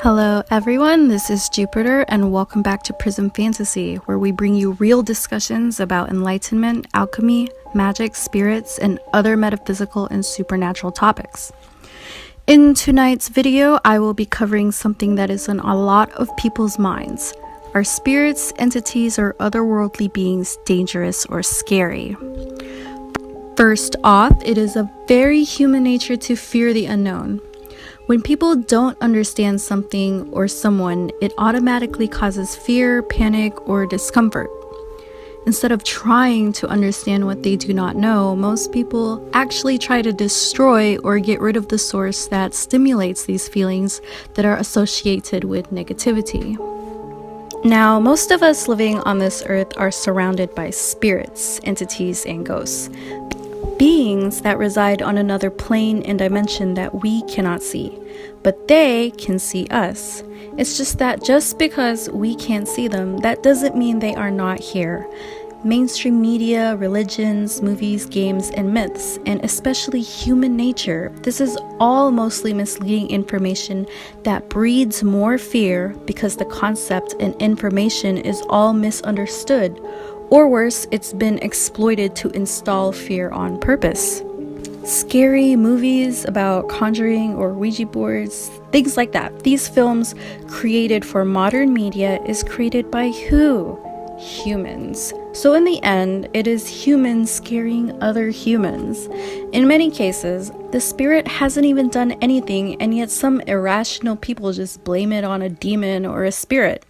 Hello everyone, this is Jupiter and welcome back to Prism Fantasy, where we bring you real discussions about enlightenment, alchemy, magic, spirits, and other metaphysical and supernatural topics. In tonight's video, I will be covering something that is on a lot of people's minds. Are spirits, entities, or otherworldly beings dangerous or scary? First off, it is a very human nature to fear the unknown. When people don't understand something or someone, it automatically causes fear, panic, or discomfort. Instead of trying to understand what they do not know, most people actually try to destroy or get rid of the source that stimulates these feelings that are associated with negativity. Now, most of us living on this earth are surrounded by spirits, entities, and ghosts. Beings that reside on another plane and dimension that we cannot see, but they can see us. It's just that just because we can't see them, that doesn't mean they are not here. Mainstream media, religions, movies, games, and myths, and especially human nature, this is all mostly misleading information that breeds more fear because the concept and information is all misunderstood. Or worse, it's been exploited to install fear on purpose. Scary movies about conjuring or Ouija boards, things like that. These films created for modern media is created by who? Humans. So in the end, it is humans scaring other humans. In many cases, the spirit hasn't even done anything, and yet some irrational people just blame it on a demon or a spirit.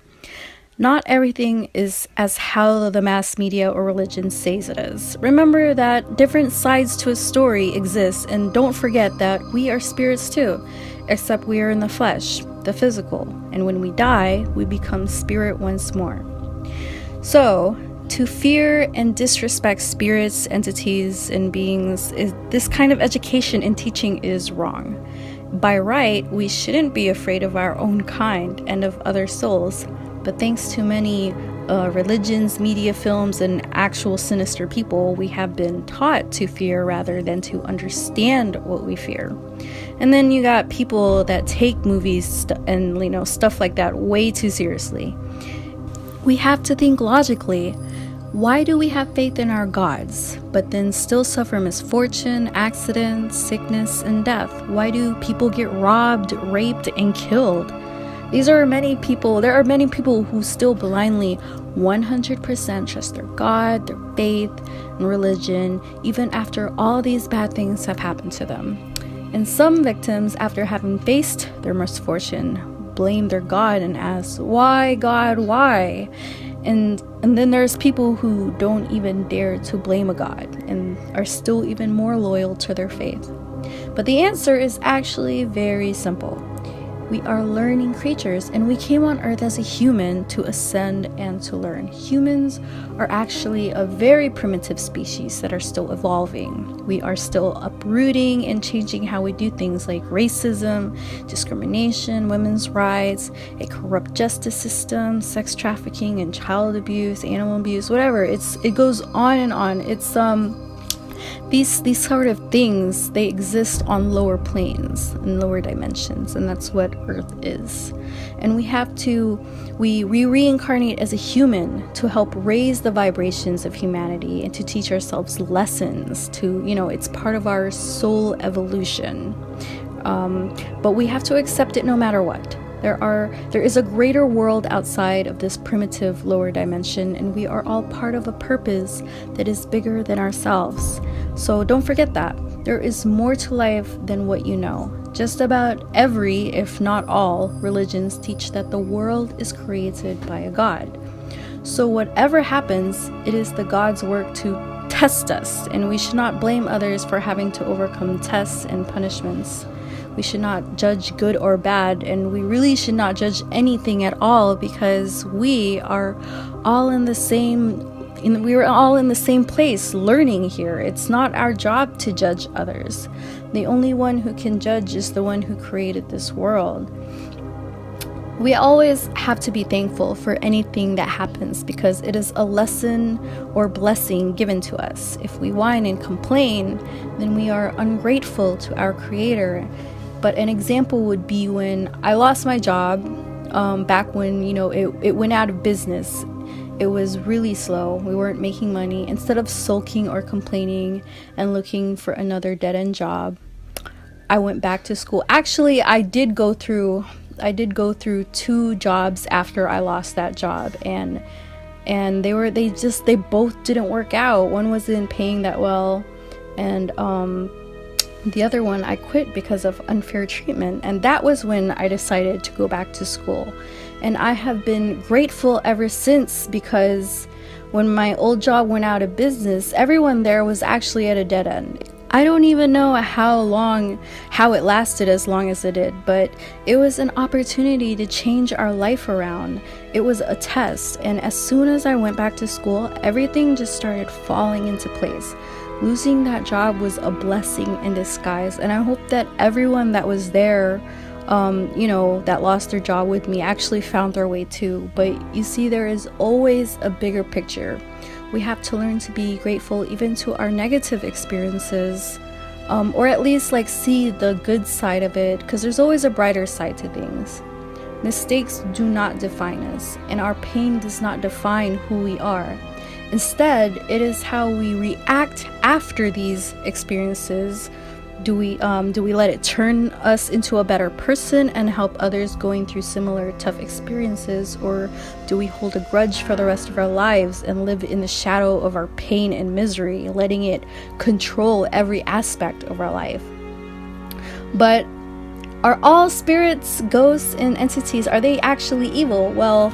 Not everything is as how the mass media or religion says it is. Remember that different sides to a story exist, and don't forget that we are spirits too, except we are in the flesh, the physical, and when we die, we become spirit once more. So, to fear and disrespect spirits, entities, and beings, this kind of education and teaching is wrong. By right, we shouldn't be afraid of our own kind and of other souls. But thanks to many religions, media, films, and actual sinister people, we have been taught to fear rather than to understand what we fear. And then you got people that take movies and stuff like that way too seriously. We have to think logically. Why do we have faith in our gods, but then still suffer misfortune, accidents, sickness, and death? Why do people get robbed, raped, and killed? There are many people who still blindly 100% trust their God, their faith, and religion, even after all these bad things have happened to them. And some victims, after having faced their misfortune, blame their God and ask, "Why, God, why?" And then there's people who don't even dare to blame a God and are still even more loyal to their faith. But the answer is actually very simple. We are learning creatures, and we came on Earth as a human to ascend and to learn. Humans are actually a very primitive species that are still evolving. We are still uprooting and changing how we do things like racism, discrimination, women's rights, a corrupt justice system, sex trafficking and child abuse, animal abuse, whatever. It goes on and on. These sort of things, they exist on lower planes and lower dimensions, and that's what Earth is. And we reincarnate as a human to help raise the vibrations of humanity and to teach ourselves lessons it's part of our soul evolution. But we have to accept it no matter what. There is a greater world outside of this primitive lower dimension, and we are all part of a purpose that is bigger than ourselves. So don't forget that. There is more to life than what you know. Just about every, if not all, religions teach that the world is created by a God. So whatever happens, it is the God's work to test us, and we should not blame others for having to overcome tests and punishments. We should not judge good or bad, and we really should not judge anything at all, because we are all in the same place learning here. It's not our job to judge others. The only one who can judge is the one who created this world. We always have to be thankful for anything that happens, because it is a lesson or blessing given to us. If we whine and complain, then we are ungrateful to our Creator. But an example would be when I lost my job, back when, it went out of business. It was really slow. We weren't making money. Instead of sulking or complaining and looking for another dead-end job, I went back to school. Actually, I did go through 2 jobs after I lost that job, and they both didn't work out. One wasn't paying that well, and the other one I quit because of unfair treatment. And that was when I decided to go back to school. And I have been grateful ever since, because when my old job went out of business, everyone there was actually at a dead end. I don't even know how it lasted as long as it did, but it was an opportunity to change our life around. It was a test, and as soon as I went back to school, everything just started falling into place. Losing that job was a blessing in disguise, and I hope that everyone that was there, that lost their job with me, actually found their way too. But you see, there is always a bigger picture. We have to learn to be grateful even to our negative experiences, or at least see the good side of it, because there's always a brighter side to things. Mistakes do not define us, and our pain does not define who we are. Instead, it is how we react after these experiences. Do we let it turn us into a better person and help others going through similar tough experiences, or do we hold a grudge for the rest of our lives and live in the shadow of our pain and misery, letting it control every aspect of our life? But are all spirits, ghosts, and entities, are they actually evil? Well,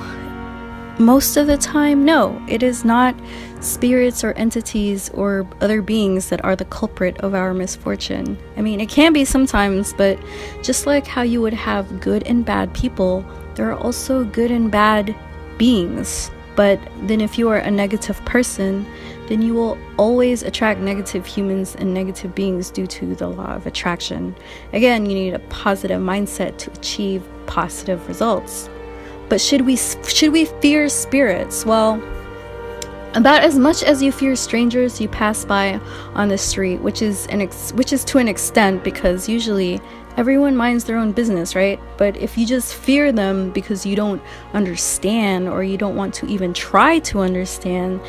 most of the time, no. It is not spirits or entities or other beings that are the culprit of our misfortune. I mean, it can be sometimes, but just like how you would have good and bad people, there are also good and bad beings. But then if you are a negative person, then you will always attract negative humans and negative beings due to the law of attraction. Again, you need a positive mindset to achieve positive results. But should we fear spirits? Well, about as much as you fear strangers you pass by on the street, which is to an extent, because usually everyone minds their own business, right? But if you just fear them because you don't understand, or you don't want to even try to understand,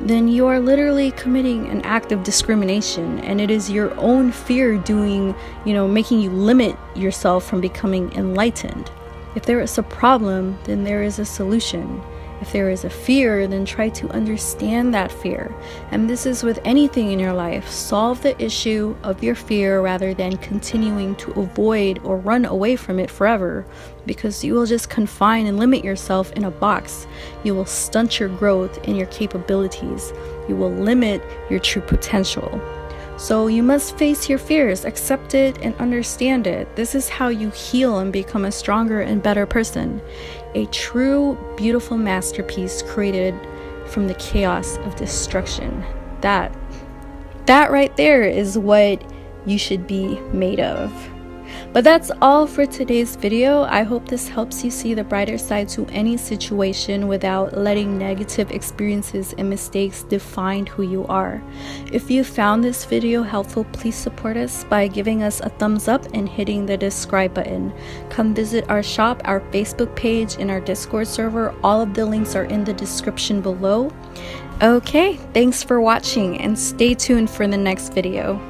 then you are literally committing an act of discrimination, and it is your own fear making you limit yourself from becoming enlightened. If there is a problem, then there is a solution. If there is a fear, then try to understand that fear. And this is with anything in your life. Solve the issue of your fear rather than continuing to avoid or run away from it forever, because you will just confine and limit yourself in a box. You will stunt your growth and your capabilities. You will limit your true potential. So you must face your fears, accept it, and understand it. This is how you heal and become a stronger and better person. A true, beautiful masterpiece created from the chaos of destruction. That right there is what you should be made of. But that's all for today's video. I hope this helps you see the brighter side to any situation without letting negative experiences and mistakes define who you are. If you found this video helpful, please support us by giving us a thumbs up and hitting the subscribe button. Come visit our shop, our Facebook page, and our Discord server. All of the links are in the description below. Okay, thanks for watching, and stay tuned for the next video.